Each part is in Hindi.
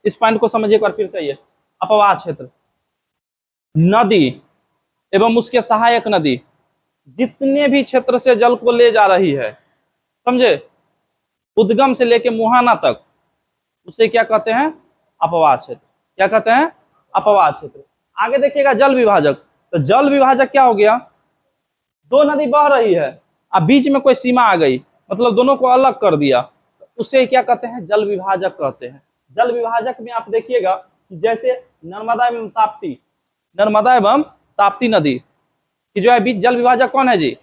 इस पॉइंट को समझिए एक बार फिर से। ये अपवाह क्षेत्र, नदी एवं उसके सहायक नदी जितने भी क्षेत्र से जल को ले जा रही है, समझे, उद्गम से लेके मुहाना तक, उसे क्या कहते हैं? अपवाह क्षेत्र। क्या कहते हैं? अपवाह क्षेत्र। आगे देखिएगा जल विभाजक। तो जल विभाजक क्या हो गया? दो नदी बह रही है, अब बीच में कोई सीमा आ गई, मतलब दोनों को अलग कर दिया, तो उसे क्या कहते हैं? जल विभाजक कहते हैं। जल विभाजक में आप देखिएगा जैसे नर्मदा एवं ताप्ती, नर्मदा एवं ताप्ती नदी की जो है बीच जल विभाजक कौन है जी?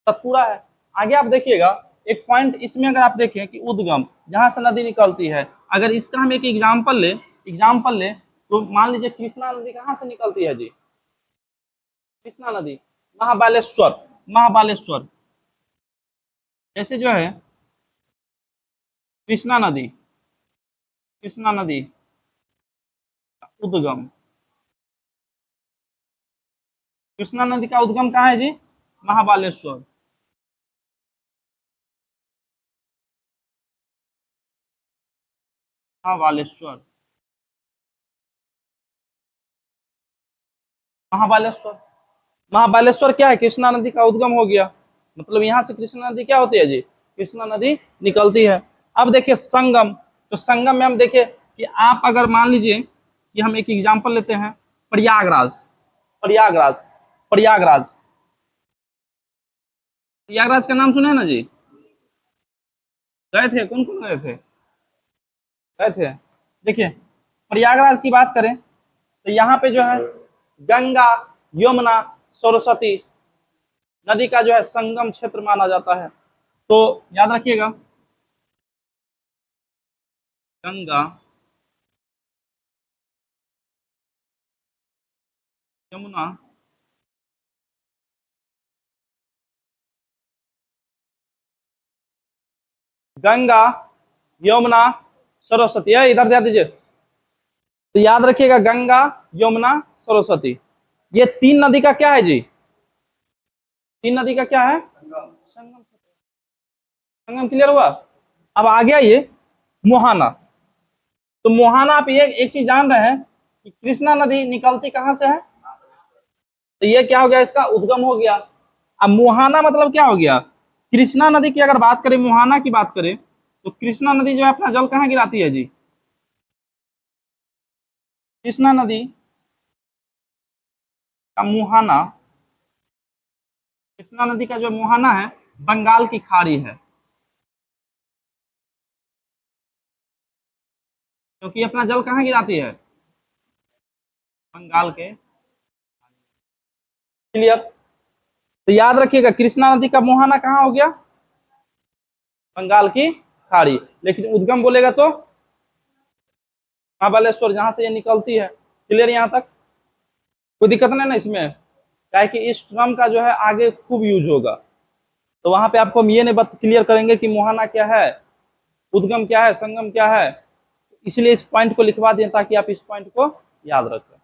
सतपुड़ा है। आगे आप देखिएगा एक पॉइंट इसमें अगर आप देखें कि उद्गम जहां से नदी निकलती है, अगर इसका हम एक एग्जाम्पल ले तो मान लीजिए कृष्णा नदी कहाँ से निकलती है जी? कृष्णा नदी महाबालेश्वर जैसे जो है कृष्णा नदी उद्गम, कृष्णा नदी का उद्गम कहाँ है जी? महाबालेश्वर। महाबालेश्वर महाबालेश्वर महाबालेश्वर क्या है? कृष्णा नदी का उद्गम हो गया। मतलब यहाँ से कृष्णा नदी क्या होती है जी? कृष्णा नदी निकलती है। अब देखिए संगम, तो संगम में हम देखिए कि आप अगर मान लीजिए कि हम एक एग्जांपल लेते हैं, प्रयागराज प्रयागराज प्रयागराज प्रयागराज का नाम सुने हैं ना जी? गए थे? कौन कौन गए थे? गए थे। देखिए प्रयागराज की बात करें तो यहाँ पे जो है गंगा, यमुना, सरस्वती नदी का जो है संगम क्षेत्र माना जाता है। तो याद रखिएगा गंगा, यमुना, गंगा, यमुना, सरस्वती है, इधर ध्यान दीजिए। तो याद रखिएगा गंगा, यमुना, सरस्वती, ये तीन नदी का क्या है जी? तीन नदी का क्या है? संगम। संगम क्लियर हुआ? अब आ गया ये मोहाना। तो मोहाना आप ये एक चीज जान रहे हैं कि कृष्णा नदी निकलती कहाँ से है? तो ये क्या हो गया? इसका उद्गम हो गया। अब मोहाना मतलब क्या हो गया? कृष्णा नदी की अगर बात करें, मोहाना की बात करें, तो कृष्णा नदी जो है अपना जल कहाँ गिराती है जी? कृष्णा नदी का मुहाना, कृष्णा नदी का जो मुहाना है बंगाल की खाड़ी है, क्योंकि अपना जल कहाँ गिराती है? बंगाल के। क्लियर? तो याद रखिएगा कृष्णा नदी का मुहाना कहाँ हो गया? बंगाल की खाड़ी। लेकिन उद्गम बोलेगा तो महाबलेश्वर, जहां से ये निकलती है। क्लियर यहाँ तक? कोई दिक्कत नहीं ना इसमें? क्या है कि इस टर्म का जो है आगे खूब यूज होगा, तो वहां पे आपको हम ये नहीं क्लियर करेंगे कि मुहाना क्या है, उद्गम क्या है, संगम क्या है। इसलिए इस पॉइंट को लिखवा दिए ताकि आप इस पॉइंट को याद रखें।